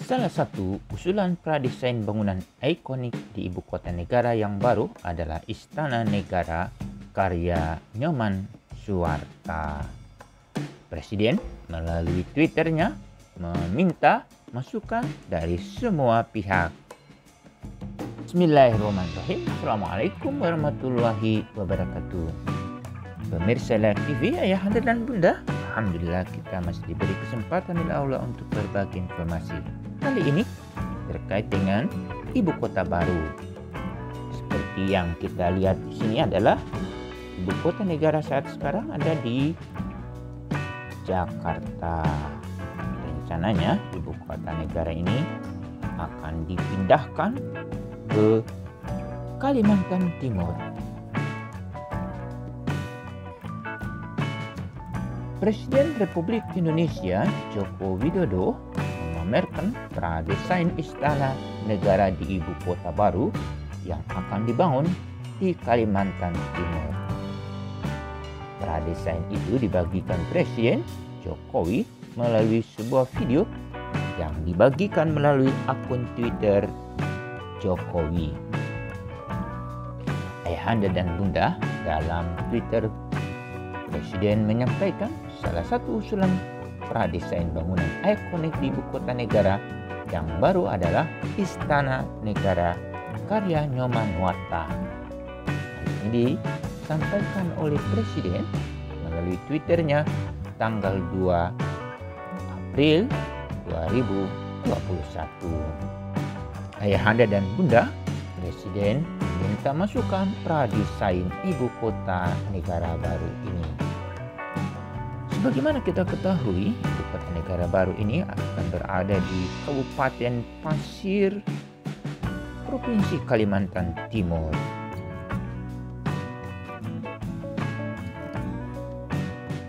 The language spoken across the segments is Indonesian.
Salah satu usulan pradesain bangunan ikonik di ibu kota negara yang baru adalah Istana Negara karya Nyoman Suwarta. Presiden melalui Twitternya meminta masukan dari semua pihak. Bismillahirrahmanirrahim. Assalamualaikum warahmatullahi wabarakatuh. Pemirsa Live TV, ayahanda dan bunda, alhamdulillah kita masih diberi kesempatan oleh Allah untuk berbagi informasi. Kali ini terkait dengan ibu kota baru. Seperti yang kita lihat di sini adalah ibu kota negara saat sekarang ada di Jakarta. Rencananya ibu kota negara ini akan dipindahkan ke Kalimantan Timur. Presiden Republik Indonesia Joko Widodo memamerkan pradesain Istana Negara di ibu kota baru yang akan dibangun di Kalimantan Timur. Pradesain itu dibagikan Presiden Jokowi melalui sebuah video yang dibagikan melalui akun Twitter Jokowi. Ayahanda dan bunda, dalam Twitter Presiden menyampaikan salah satu usulan pradesain bangunan ikonik di ibu kota negara yang baru adalah Istana Negara karya Nyoman Suwarta. Hal ini disampaikan oleh Presiden melalui Twitternya tanggal 2 April 2021. Ayahanda dan bunda, Presiden meminta masukan pradesain ibu kota negara baru ini. Sebagaimana kita ketahui, ibu kota negara baru ini akan berada di Kabupaten Pasir, Provinsi Kalimantan Timur.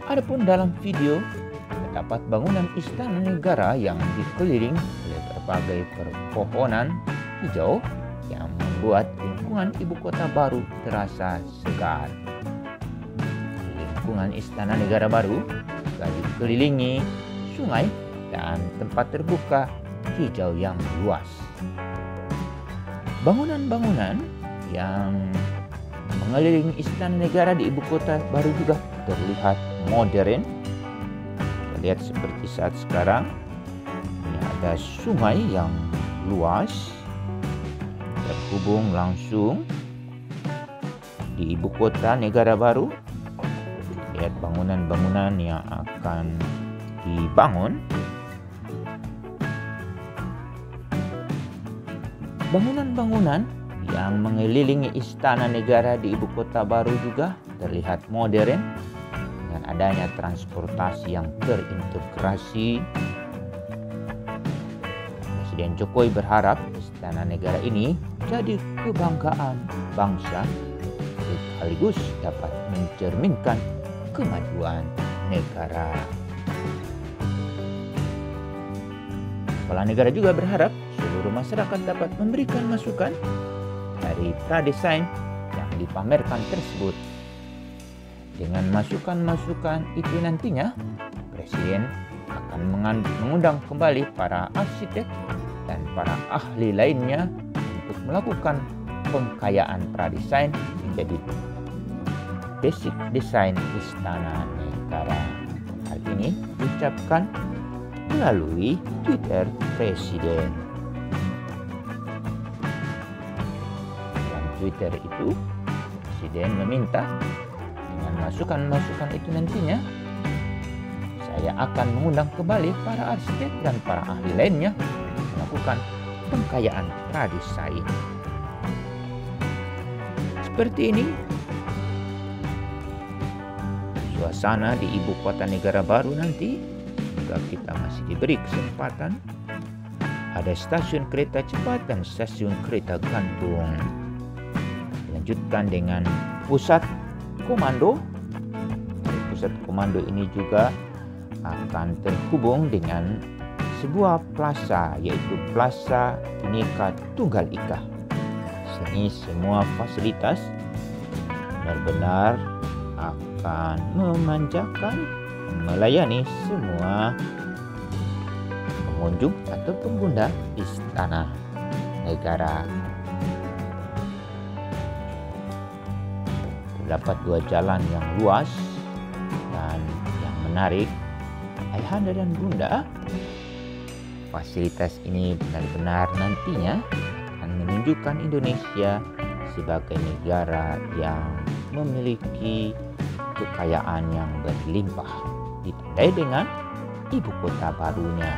Adapun dalam video terdapat bangunan Istana Negara yang dikeliling oleh berbagai pepohonan hijau yang membuat lingkungan ibu kota baru terasa segar. Lingkungan Istana Negara baru juga dikelilingi sungai dan tempat terbuka hijau yang luas. Bangunan-bangunan yang mengelilingi Istana Negara di ibu kota baru juga terlihat modern. Kita lihat seperti saat sekarang, ini ada sungai yang luas terhubung langsung di ibu kota negara baru. Lihat bangunan-bangunan yang akan dibangun. Bangunan-bangunan yang mengelilingi Istana Negara di ibu kota baru juga terlihat modern dengan adanya transportasi yang terintegrasi. Presiden Jokowi berharap Istana Negara ini jadi kebanggaan bangsa sekaligus dapat mencerminkan kemajuan negara. Kepala negara juga berharap seluruh masyarakat dapat memberikan masukan dari pradesain yang dipamerkan tersebut. Dengan masukan-masukan itu nantinya, Presiden akan mengundang kembali para arsitek dan para ahli lainnya untuk melakukan pengkayaan pradesain menjadi basic desain Istana Negara. Hal ini diucapkan melalui Twitter Presiden. Dalam Twitter itu, Presiden meminta dengan masukan-masukan itu nantinya, saya akan mengundang kembali para arsitek dan para ahli lainnya melakukan pengkayaan pradesain. Seperti ini suasana di ibu kota negara baru nanti. Jika kita masih diberi kesempatan, ada stasiun kereta cepat dan stasiun kereta gantung. Dilanjutkan dengan pusat komando. Pusat komando ini juga akan terhubung dengan sebuah plaza, yaitu Plaza Bhinneka Tunggal Ika. Sini semua fasilitas benar-benar akan memanjakan melayani semua pengunjung atau pengguna istana negara. Terdapat 2 jalan yang luas dan yang menarik. Ayahanda dan Bunda, fasilitas ini benar-benar nantinya akan menunjukkan Indonesia sebagai negara yang memiliki kekayaan yang berlimpah, ditandai dengan ibu kota barunya.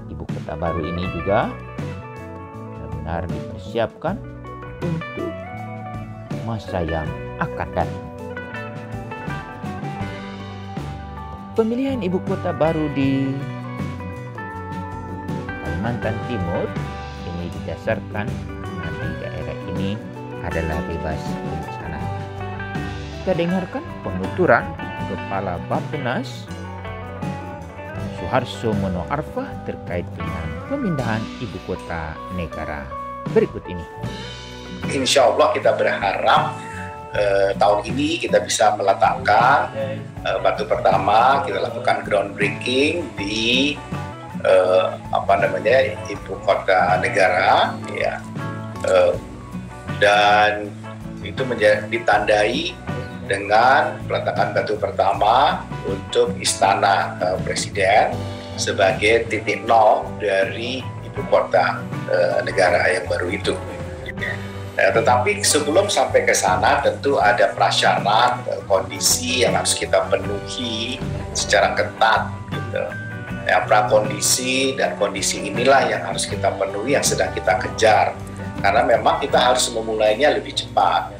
Ibu kota baru ini juga benar-benar dipersiapkan untuk masa yang akan datang. Pemilihan ibu kota baru di Kalimantan Timur ini didasarkan karena di daerah ini adalah bebas bencana. Kita dengarkan penuturan Kepala Bappenas Suharso Mono Arfah terkait dengan pemindahan ibu kota negara berikut ini. Insya Allah kita berharap tahun ini kita bisa meletakkan batu pertama, kita lakukan groundbreaking di ibu kota negara, ya, dan itu ditandai dengan peletakan batu pertama untuk istana presiden sebagai titik nol dari ibu kota negara yang baru itu. Tetapi sebelum sampai ke sana tentu ada prasyarat, kondisi yang harus kita penuhi secara ketat gitu. Ya, prakondisi dan kondisi inilah yang harus kita penuhi, yang sedang kita kejar. Karena memang kita harus memulainya lebih cepat.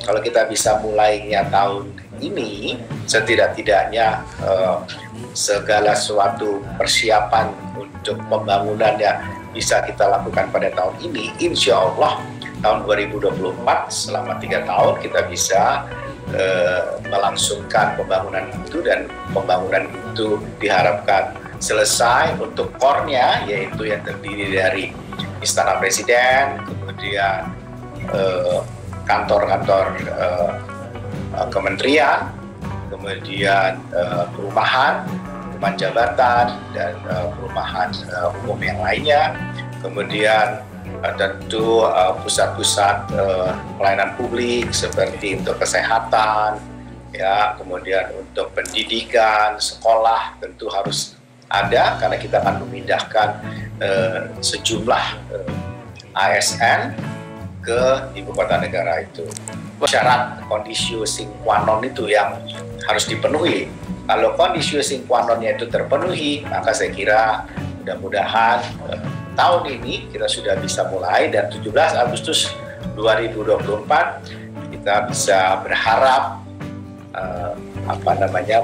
Kalau kita bisa mulainya tahun ini, setidak-tidaknya segala suatu persiapan untuk pembangunannya bisa kita lakukan pada tahun ini, insya Allah tahun 2024 selama 3 tahun kita bisa melangsungkan pembangunan itu, dan pembangunan itu diharapkan selesai untuk core-nya, yaitu yang terdiri dari istana presiden, kemudian kantor-kantor kementerian, kemudian perumahan jabatan, dan perumahan umum yang lainnya, kemudian tentu pusat-pusat pelayanan publik seperti untuk kesehatan, ya, kemudian untuk pendidikan, sekolah tentu harus ada karena kita akan memindahkan sejumlah ASN ke ibu kota negara itu. Syarat kondisio sine qua non itu yang harus dipenuhi. Kalau kondisio sine qua non-nya itu terpenuhi, maka saya kira mudah-mudahan tahun ini kita sudah bisa mulai, dan 17 Agustus 2024 kita bisa berharap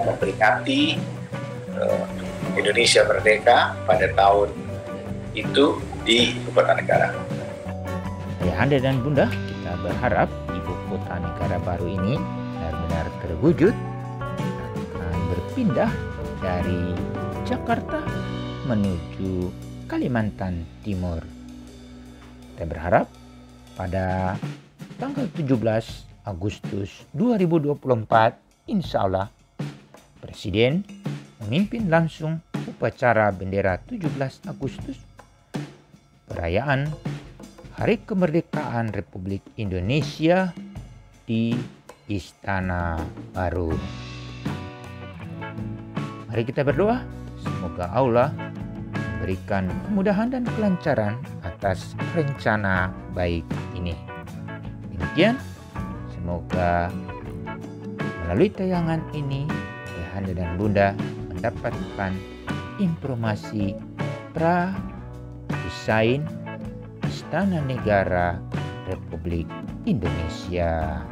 memperingati Indonesia merdeka pada tahun itu di ibu kota negara. Ayahanda dan Bunda, kita berharap ibu kota negara baru ini benar-benar terwujud, akan berpindah dari Jakarta menuju Kalimantan Timur. Kita berharap pada tanggal 17 Agustus 2024, insya Allah Presiden memimpin langsung upacara bendera 17 Agustus, perayaan Hari Kemerdekaan Republik Indonesia di Istana Baru. Mari kita berdoa, semoga Allah memberikan kemudahan dan kelancaran atas rencana baik ini. Demikian, semoga melalui tayangan ini Ayahanda dan Bunda mendapatkan informasi desain Istana Negara Republik Indonesia.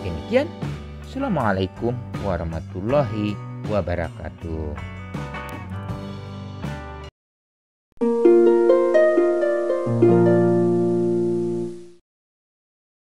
Demikian, Assalamualaikum warahmatullahi wabarakatuh.